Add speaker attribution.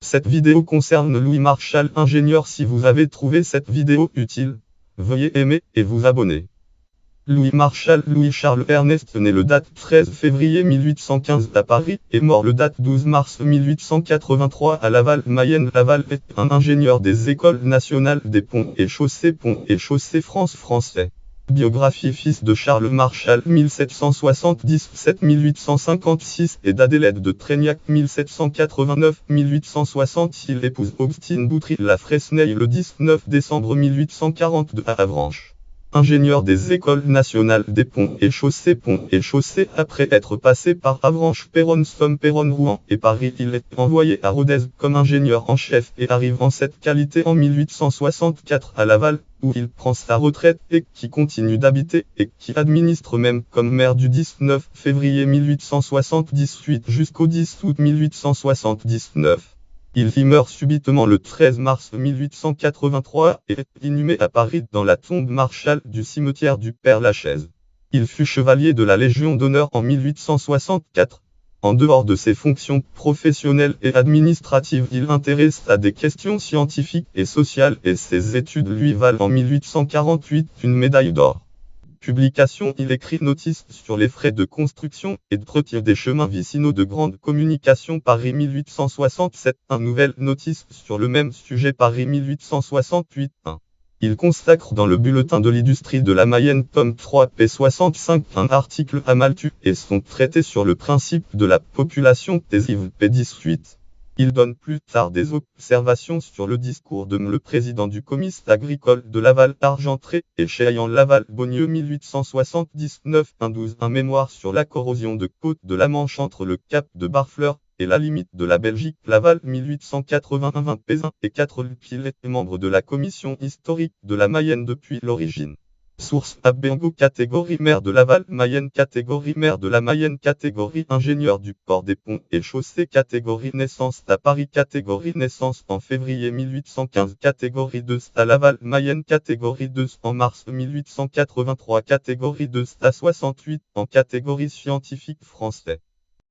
Speaker 1: Cette vidéo concerne Louis Marchal, ingénieur. Si vous avez trouvé cette vidéo utile, veuillez aimer et vous abonner. Louis Marchal, Louis-Charles Ernest, né le date 13 février 1815 à Paris, et mort le date 12 mars 1883 à Laval, Mayenne. Laval est un ingénieur des écoles nationales des ponts et chaussées France français. Biographie: fils de Charles Marchal 1777-1856 et d'Adélaïde de Trégnac 1789-1860. Il épouse Augustine Boutry La Fresnaye le 19 décembre 1842 à Avranches. Ingénieur des écoles nationales des ponts et chaussées après être passé par Avranches, Péronne, Somme, Péronne, Rouen et Paris, il est envoyé à Rodez comme ingénieur en chef et arrive en cette qualité en 1864 à Laval, où il prend sa retraite et qui continue d'habiter et qui administre même comme maire du 19 février 1878 jusqu'au 10 août 1879. Il y meurt subitement le 13 mars 1883 et est inhumé à Paris dans la tombe Marchal du cimetière du Père-Lachaise. Il fut chevalier de la Légion d'honneur en 1864. En dehors de ses fonctions professionnelles et administratives, il intéresse à des questions scientifiques et sociales et ses études lui valent en 1848 une médaille d'or. Publication: il écrit notice sur les frais de construction et d'entretien des chemins vicinaux de grande communication Paris 1867, un nouvelle notice sur le même sujet Paris 1868, 1. Il consacre dans le bulletin de l'industrie de la Mayenne tome 3 p. 65 un article à Malthus et son traité sur le principe de la population paisible p. 18. Il donne plus tard des observations sur le discours de le président du comice agricole de Laval Argentré et Chaillan-Laval-Beaunieu 1879, un mémoire sur la corrosion de côte de la Manche entre le cap de Barfleur et la limite de la Belgique. Laval 1881, 20 Pézin et 4 Il est membre de la commission historique de la Mayenne depuis l'origine. Source: Abengo. Catégorie: maire de Laval, Mayenne. Catégorie: maire de la Mayenne. Catégorie: ingénieur du port des ponts et chaussées. Catégorie: naissance à Paris. Catégorie: naissance en février 1815. Catégorie 2 à Laval, Mayenne. Catégorie 2 en mars 1883. Catégorie 2 à 68 en catégorie scientifique français.